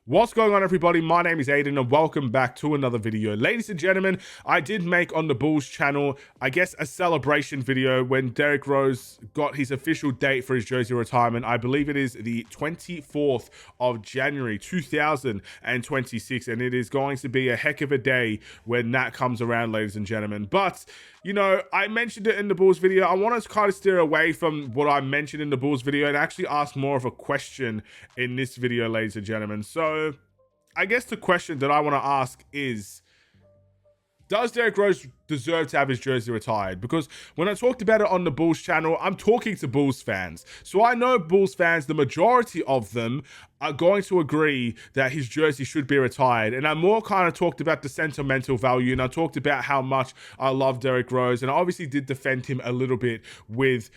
What's going on, everybody? My name is Aiden and welcome back to another video. Ladies and gentlemen, I did make on the Bulls channel, I guess, a celebration video when Derrick Rose got his official date for his jersey retirement. I believe it is the 24th of January 2026, and it is going to be a heck of a day when that comes around, ladies and gentlemen. But you know, I mentioned it in the Bulls video. I want to kind of steer away from what I mentioned in the Bulls video and actually ask more of a question in this video, ladies and gentlemen. So I guess the question that I want to ask is, does Derrick Rose deserve to have his jersey retired? Because when I talked about it on the Bulls channel, I'm talking to Bulls fans. So I know Bulls fans, the majority of them, are going to agree that his jersey should be retired. And I more kind of talked about the sentimental value, and I talked about how much I love Derrick Rose. And I obviously did defend him a little bit with,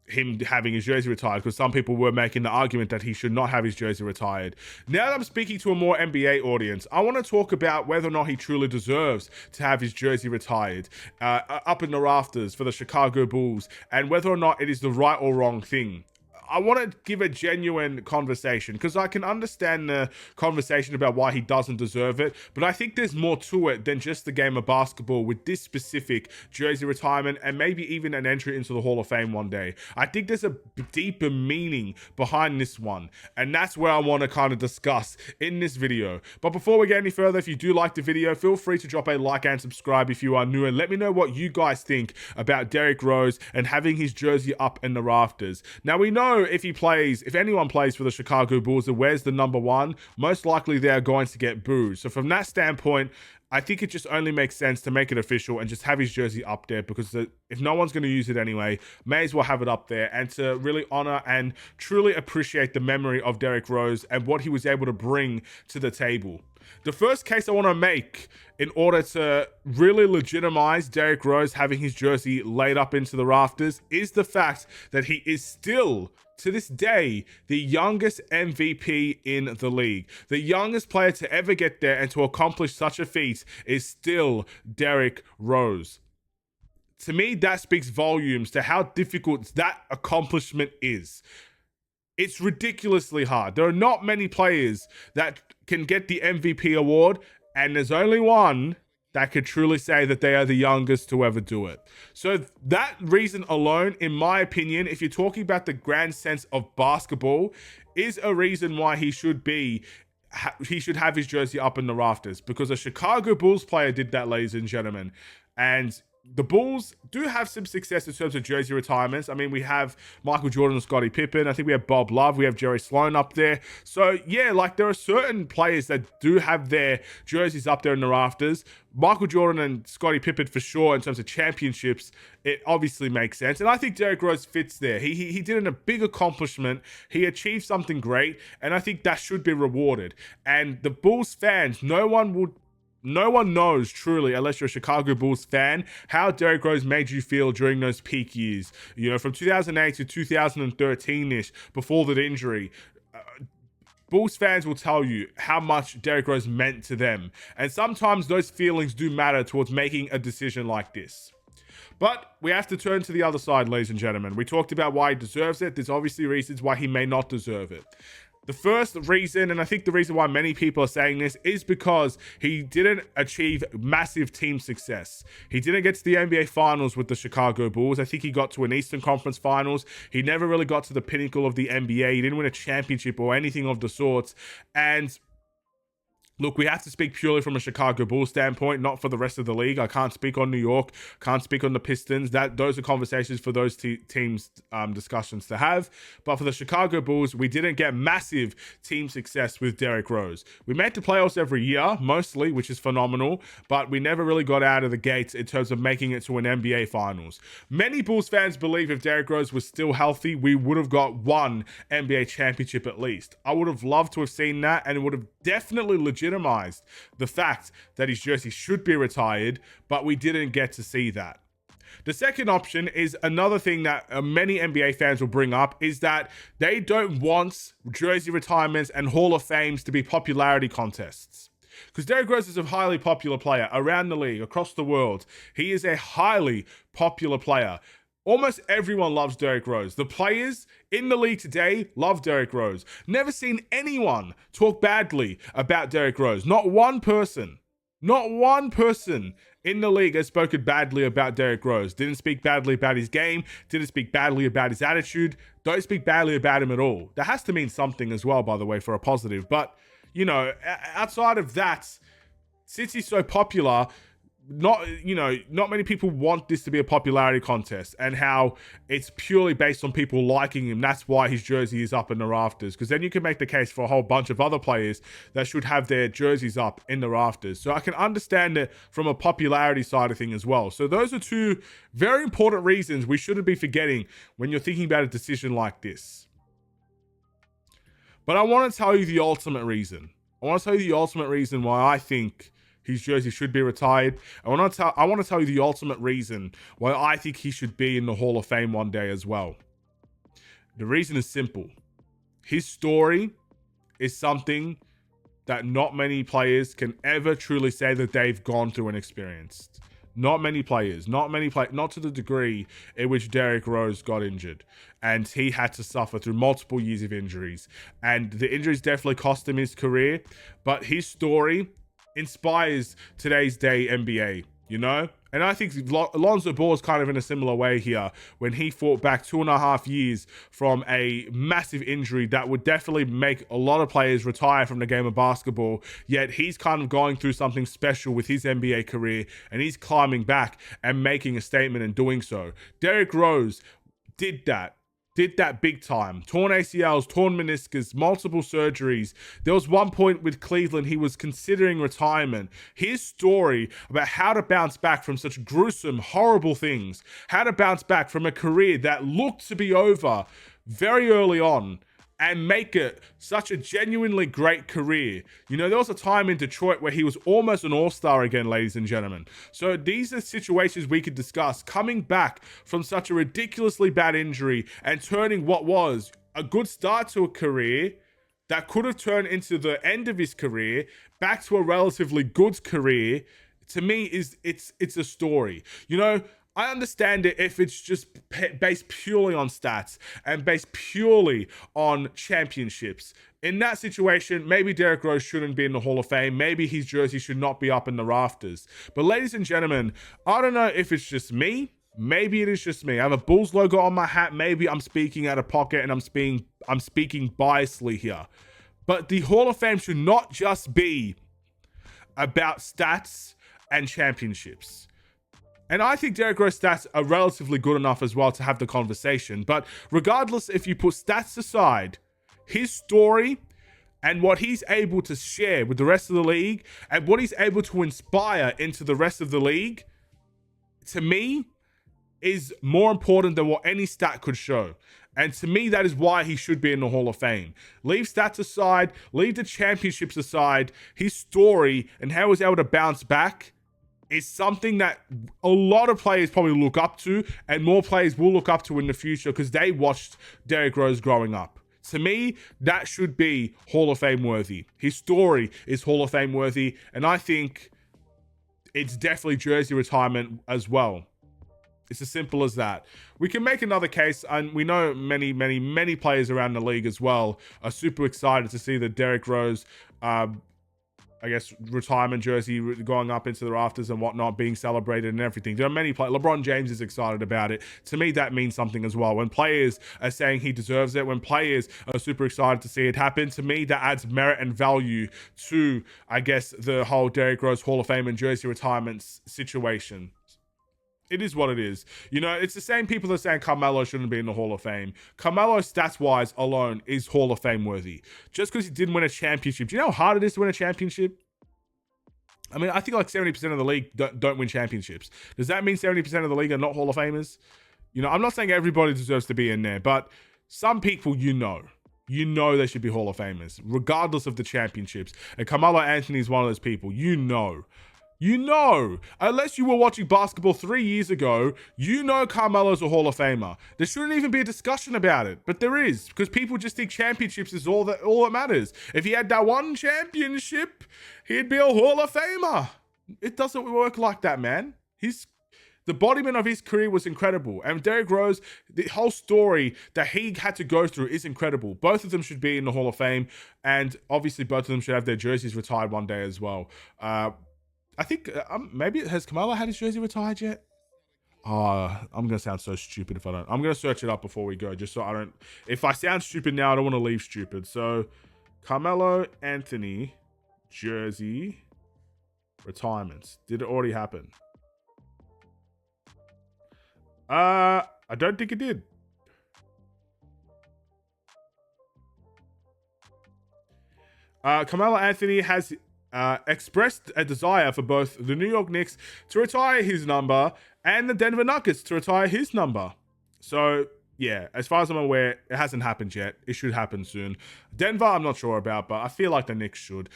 him having his jersey retired, because some people were making the argument that he should not have his jersey retired. Now that I'm speaking to a more NBA audience, I want to talk about whether or not he truly deserves to have his jersey retired up in the rafters for the Chicago Bulls, and whether or not it is the right or wrong thing. I want to give a genuine conversation, because I can understand the conversation about why he doesn't deserve it, but I think there's more to it than just the game of basketball with this specific jersey retirement and maybe even an entry into the Hall of Fame one day. I think there's a deeper meaning behind this one, and that's where I want to kind of discuss in this video. But before we get any further, if you do like the video, feel free to drop a like and subscribe if you are new, and let me know what you guys think about Derrick Rose and having his jersey up in the rafters. Now, we know if anyone plays for the Chicago Bulls and wears the number 1, most likely they're going to get booed. So from that standpoint, I think it just only makes sense to make it official and just have his jersey up there, because if no one's going to use it anyway, may as well have it up there, and to really honor and truly appreciate the memory of Derrick Rose and what he was able to bring to the table. The first case I want to make in order to really legitimize Derrick Rose having his jersey laid up into the rafters is the fact that he is still, to this day, the youngest MVP in the league. The youngest player to ever get there and to accomplish such a feat is still Derrick Rose. To me, that speaks volumes to how difficult that accomplishment is. It's ridiculously hard. There are not many players that can get the MVP award, and there's only one that could truly say that they are the youngest to ever do it. So that reason alone, in my opinion, if you're talking about the grand sense of basketball, is a reason why he should have his jersey up in the rafters, because a Chicago Bulls player did that, ladies and gentlemen. And the Bulls do have some success in terms of jersey retirements. I mean, we have Michael Jordan and Scottie Pippen. I think we have Bob Love. We have Jerry Sloan up there. So, yeah, like, there are certain players that do have their jerseys up there in the rafters. Michael Jordan and Scottie Pippen, for sure, in terms of championships, it obviously makes sense. And I think Derrick Rose fits there. He did a big accomplishment. He achieved something great, and I think that should be rewarded. And the Bulls fans, no one knows truly, unless you're a Chicago Bulls fan, how Derrick Rose made you feel during those peak years. You know, from 2008 to 2013-ish, before that injury. Bulls fans will tell you how much Derrick Rose meant to them. And sometimes those feelings do matter towards making a decision like this. But we have to turn to the other side, ladies and gentlemen. We talked about why he deserves it. There's obviously reasons why he may not deserve it. The first reason, and I think the reason why many people are saying this, is because he didn't achieve massive team success. He didn't get to the NBA Finals with the Chicago Bulls. I think he got to an Eastern Conference Finals. He never really got to the pinnacle of the NBA. He didn't win a championship or anything of the sorts. And look, we have to speak purely from a Chicago Bulls standpoint, not for the rest of the league. I can't speak on New York, can't speak on the Pistons. Those are conversations for those teams' discussions to have. But for the Chicago Bulls, we didn't get massive team success with Derrick Rose. We made the playoffs every year, mostly, which is phenomenal, but we never really got out of the gates in terms of making it to an NBA Finals. Many Bulls fans believe if Derrick Rose was still healthy, we would have got one NBA championship at least. I would have loved to have seen that, and it would have definitely legitimized the fact that his jersey should be retired, but we didn't get to see that. The second option is another thing that many NBA fans will bring up, is that they don't want jersey retirements and Hall of Fames to be popularity contests. Because Derrick Rose is a highly popular player around the league, across the world. He is a highly popular player. Almost everyone loves Derrick Rose. The players in the league today love Derrick Rose. Never seen anyone talk badly about Derrick Rose. Not one person. Not one person in the league has spoken badly about Derrick Rose. Didn't speak badly about his game. Didn't speak badly about his attitude. Don't speak badly about him at all. That has to mean something as well, by the way, for a positive. But, you know, outside of that, since he's so popular, not many people want this to be a popularity contest, and how it's purely based on people liking him. That's why his jersey is up in the rafters, because then you can make the case for a whole bunch of other players that should have their jerseys up in the rafters. So I can understand it from a popularity side of thing as well. So those are two very important reasons we shouldn't be forgetting when you're thinking about a decision like this. But I want to tell you the ultimate reason. why I think his jersey should be retired. I want to tell you the ultimate reason why I think he should be in the Hall of Fame one day as well. The reason is simple. His story is something that not many players can ever truly say that they've gone through and experienced. Not many players, not to the degree in which Derrick Rose got injured. And he had to suffer through multiple years of injuries. And the injuries definitely cost him his career. But his story inspires today's day NBA, you know? And I think Lonzo Ball is kind of in a similar way here, when he fought back 2.5 years from a massive injury that would definitely make a lot of players retire from the game of basketball. Yet he's kind of going through something special with his NBA career, and he's climbing back and making a statement in doing so. Derrick Rose did that big time. Torn ACLs, torn meniscus, multiple surgeries. There was one point with Cleveland, he was considering retirement. His story about how to bounce back from such gruesome, horrible things, how to bounce back from a career that looked to be over very early on, and make it such a genuinely great career. You know, there was a time in Detroit where he was almost an all-star again, ladies and gentlemen. So these are situations we could discuss. Coming back from such a ridiculously bad injury and turning what was a good start to a career that could have turned into the end of his career back to a relatively good career, to me, it's a story. You know, I understand it if it's just based purely on stats and based purely on championships. In that situation, maybe Derrick Rose shouldn't be in the Hall of Fame. Maybe his jersey should not be up in the rafters. But ladies and gentlemen, I don't know if it's just me. Maybe it is just me. I have a Bulls logo on my hat. Maybe I'm speaking out of pocket and I'm speaking biasly here. But the Hall of Fame should not just be about stats and championships. And I think Derrick Rose stats are relatively good enough as well to have the conversation. But regardless, if you put stats aside, his story and what he's able to share with the rest of the league and what he's able to inspire into the rest of the league, to me, is more important than what any stat could show. And to me, that is why he should be in the Hall of Fame. Leave stats aside, leave the championships aside, his story and how he was able to bounce back is something that a lot of players probably look up to, and more players will look up to in the future because they watched Derrick Rose growing up. To me, that should be Hall of Fame worthy. His story is Hall of Fame worthy, and I think it's definitely jersey retirement as well. It's as simple as that. We can make another case, and we know many players around the league as well are super excited to see the Derrick Rose retirement jersey going up into the rafters and whatnot, being celebrated and everything. There are many players. LeBron James is excited about it. To me, that means something as well. When players are saying he deserves it, when players are super excited to see it happen, to me, that adds merit and value to, I guess, the whole Derrick Rose Hall of Fame and jersey retirement situation. It is what it is. You know, it's the same people that are saying Carmelo shouldn't be in the Hall of Fame. Carmelo, stats-wise alone, is Hall of Fame worthy. Just because he didn't win a championship. Do you know how hard it is to win a championship? I mean, I think like 70% of the league don't win championships. Does that mean 70% of the league are not Hall of Famers? You know, I'm not saying everybody deserves to be in there, but some people you know they should be Hall of Famers, regardless of the championships. And Carmelo Anthony is one of those people. You know, unless you were watching basketball 3 years ago, you know Carmelo's a Hall of Famer. There shouldn't even be a discussion about it, but there is, because people just think championships is all that matters. If he had that one championship, he'd be a Hall of Famer. It doesn't work like that, man. The embodiment of his career was incredible. And Derrick Rose, the whole story that he had to go through is incredible. Both of them should be in the Hall of Fame. And obviously, both of them should have their jerseys retired one day as well. I think maybe has Carmelo had his jersey retired yet? I'm gonna sound so stupid if I don't. I'm gonna search it up before we go, just so I don't. If I sound stupid now, I don't want to leave stupid. So, Carmelo Anthony jersey retirements. Did it already happen? I don't think it did. Carmelo Anthony has expressed a desire for both the New York Knicks to retire his number and the Denver Nuggets to retire his number. So, yeah, as far as I'm aware, it hasn't happened yet. It should happen soon. Denver, I'm not sure about, but I feel like the Knicks should.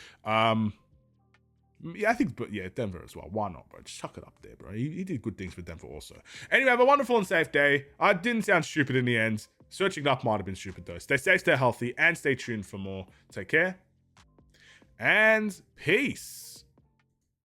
Yeah, I think, but yeah, Denver as well. Why not, bro? Just chuck it up there, bro. He did good things for Denver also. Anyway, have a wonderful and safe day. I didn't sound stupid in the end. Searching up might have been stupid though. Stay safe, stay healthy, and stay tuned for more. Take care. And peace.